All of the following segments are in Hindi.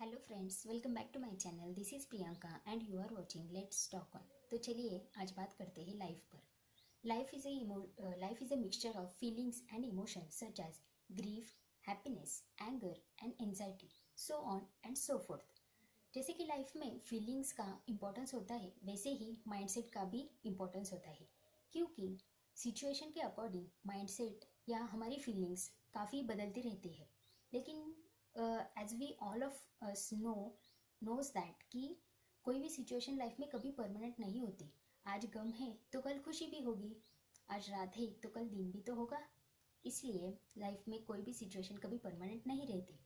Hello friends, welcome back to my channel. This is Priyanka and you are watching let's talk on. तो चलिए आज बात करते हैं लाइफ पर। Life is a mixture of feelings and emotions such as grief, happiness, anger and anxiety, so on and so forth. जैसे कि लाइफ में फीलिंग्स का इम्पोर्टेंस होता है, वैसे ही माइंडसेट का भी इम्पोर्टेंस होता है, क्योंकि सिचुएशन के अकॉर्डिंग माइंडसेट या हमारी फीलिंग्स काफ़ी बदलती रहती है। लेकिन as we all of us knows that कि कोई भी सिचुएशन लाइफ में कभी परमानेंट नहीं होती। आज गम है तो कल खुशी भी होगी, आज रात है तो कल दिन भी तो होगा। इसलिए लाइफ में कोई भी सिचुएशन कभी परमानेंट नहीं रहती।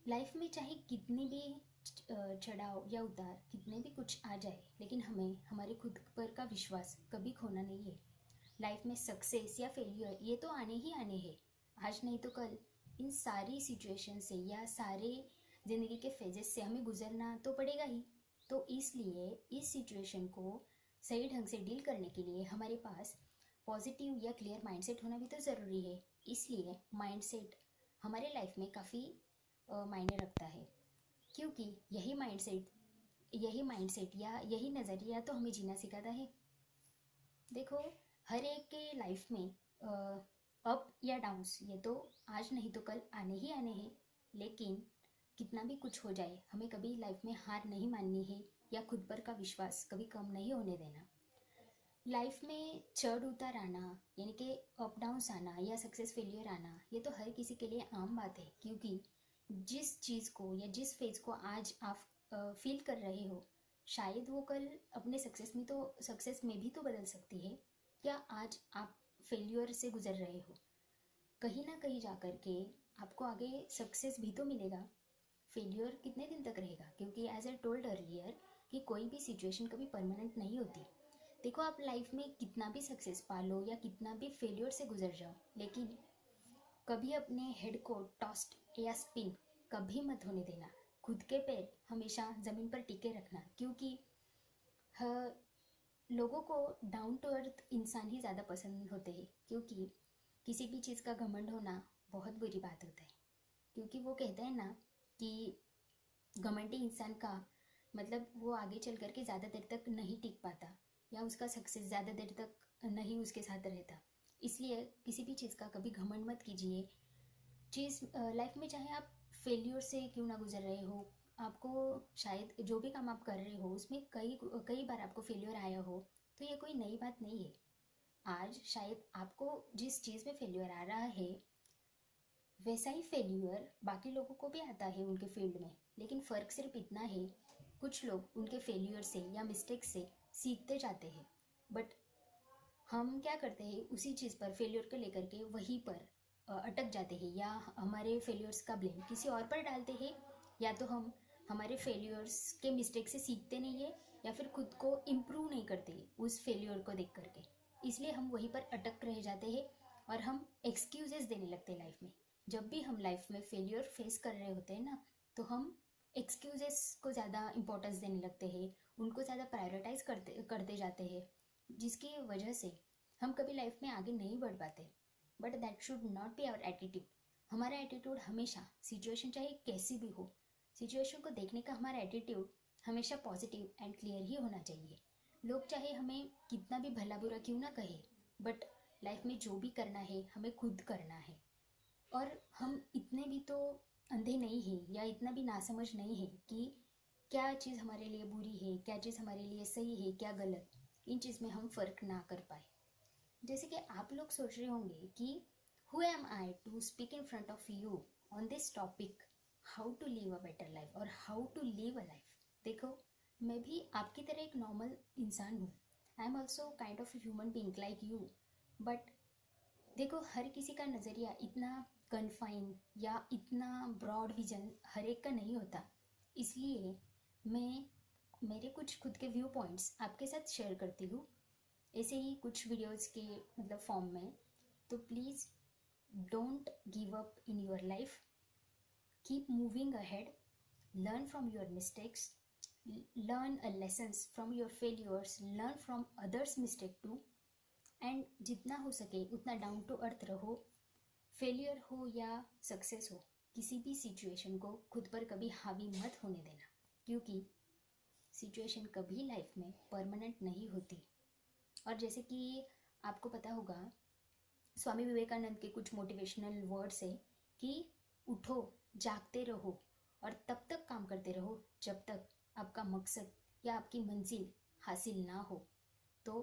लाइफ में चाहे कितनी भी चढ़ाव या उतार, कितने भी कुछ आ जाए, लेकिन हमें हमारे खुद पर का विश्वास कभी खोना नहीं है। लाइफ में सक्सेस या फेलियर ये तो आने ही आने हैं, आज नहीं तो कल। इन सारी सिचुएशन से या सारे ज़िंदगी के फेजेस से हमें गुजरना तो पड़ेगा ही। तो इसलिए इस सिचुएशन को सही ढंग से डील करने के लिए हमारे पास पॉजिटिव या क्लियर माइंडसेट होना भी तो ज़रूरी है। इसलिए माइंडसेट हमारे लाइफ में काफ़ी मायने रखता है, क्योंकि यही माइंडसेट या यही नज़रिया तो हमें जीना सिखाता है। देखो, हर एक के लाइफ में अप या डाउन्स ये तो आज नहीं तो कल आने ही आने हैं। लेकिन कितना भी कुछ हो जाए, हमें कभी लाइफ में हार नहीं माननी है या खुद पर का विश्वास कभी कम नहीं होने देना। लाइफ में चढ़ उतार आना, यानी कि अप डाउन्स आना या सक्सेस फेलियर आना, ये तो हर किसी के लिए आम बात है, क्योंकि जिस चीज़ को या जिस फेज को आज आप फील कर रहे हो, शायद वो कल अपने सक्सेस में भी तो बदल सकती है। या आज आप फेल्यूर से गुजर रहे हो, कहीं ना कहीं जा कर के आपको आगे सक्सेस भी तो मिलेगा। फेल्यूर कितने दिन तक रहेगा, क्योंकि एज आई टोल्ड अर्लियर कि कोई भी सिचुएशन कभी परमानेंट नहीं होती। देखो, आप लाइफ में कितना भी सक्सेस पा लो या कितना भी फेल्यूर से गुजर जाओ, लेकिन कभी अपने हेड को टॉस्ट या स्पिन कभी मत होने देना। खुद के पैर हमेशा ज़मीन पर टिके रखना, क्योंकि लोगों को डाउन टू अर्थ इंसान ही ज़्यादा पसंद होते हैं, क्योंकि किसी भी चीज़ का घमंड होना बहुत बुरी बात होता है। क्योंकि वो कहते हैं ना कि घमंडी इंसान का मतलब वो आगे चल कर के ज़्यादा देर तक नहीं टिक पाता, या उसका सक्सेस ज़्यादा देर तक नहीं उसके साथ रहता। इसलिए किसी भी चीज़ का कभी घमंड मत कीजिए। चीज़ लाइफ में चाहे आप फेल्यूर से क्यों ना गुजर रहे हो, आपको शायद जो भी काम आप कर रहे हो उसमें कई कई बार आपको फेल्यूर आया हो, तो ये कोई नई बात नहीं है। आज शायद आपको जिस चीज़ में फेल्यूर आ रहा है, वैसा ही फेल्यूर बाकी लोगों को भी आता है उनके फील्ड में। लेकिन फ़र्क सिर्फ इतना है, कुछ लोग उनके फेल्यूर से या मिस्टेक से सीखते जाते हैं, बट हम क्या करते हैं, उसी चीज़ पर फेल्योर को लेकर के वहीं पर अटक जाते हैं, या हमारे फेल्योर्स का ब्लेम किसी और पर डालते हैं। या तो हम हमारे फेल्योर्स के मिस्टेक से सीखते नहीं है, या फिर खुद को इम्प्रूव नहीं करते उस फेल्योर को देख करके। इसलिए हम वहीं पर अटक रह जाते हैं और हम एक्सक्यूजेस देने लगते हैं लाइफ में। जब भी हम लाइफ में फेल्योर फेस कर रहे होते हैं ना, तो हम एक्सक्यूजेस को ज़्यादा इंपॉर्टेंस देने लगते हैं, उनको ज़्यादा प्रायोरिटाइज करते करते जाते हैं, जिसकी वजह से हम कभी लाइफ में आगे नहीं बढ़ पाते। But that should not be our attitude. हमारा एटीट्यूड हमेशा, सिचुएशन चाहे कैसी भी हो, सिचुएशन को देखने का हमारा एटीट्यूड हमेशा पॉजिटिव एंड क्लियर ही होना चाहिए। लोग चाहे हमें कितना भी भला बुरा क्यों ना कहे, बट लाइफ में जो भी करना है हमें खुद करना है। और हम इतने भी तो अंधे नहीं हैं या इतना भी नासमझ नहीं है कि क्या चीज़ हमारे लिए बुरी है, क्या चीज़ हमारे लिए सही है, क्या गलत। इन चीज़ में हम फ़र्क ना कर पाए। जैसे कि आप लोग सोच रहे होंगे कि who am I to speak in front of you on this topic, how to live a better life और how to live a life. देखो, मैं भी आपकी तरह एक नॉर्मल इंसान हूँ। I am also kind of human being like you. But देखो, हर किसी का नज़रिया इतना कन्फाइन या इतना ब्रॉड विजन हर एक का नहीं होता। इसलिए मैं मेरे कुछ खुद के व्यू पॉइंट्स आपके साथ शेयर करती हूँ, ऐसे ही कुछ वीडियोस के मतलब फॉर्म में। तो please don't give up in your life, keep moving ahead, learn from your mistakes, learn a lessons from your failures, learn from others mistake too, and जितना हो सके उतना डाउन टू अर्थ रहो। फेलियर हो या सक्सेस हो, किसी भी सिचुएशन को खुद पर कभी हावी मत होने देना, क्योंकि सिचुएशन कभी लाइफ में परमानेंट नहीं होती। और जैसे कि आपको पता होगा, स्वामी विवेकानंद के कुछ मोटिवेशनल वर्ड्स है कि उठो, जागते रहो और तब तक काम करते रहो जब तक आपका मकसद या आपकी मंजिल हासिल ना हो। तो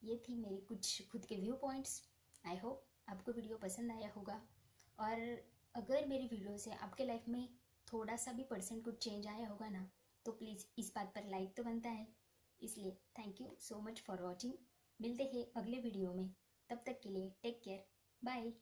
ये थी मेरी कुछ खुद के व्यू पॉइंट्स। आई होप आपको वीडियो पसंद आया होगा, और अगर मेरी वीडियो से आपके लाइफ में थोड़ा सा भी परसेंट कुछ चेंज आया होगा ना, तो प्लीज़ इस बात पर लाइक तो बनता है। इसलिए thank you so much for watching. मिलते हैं अगले वीडियो में, तब तक के लिए टेक केयर, बाय।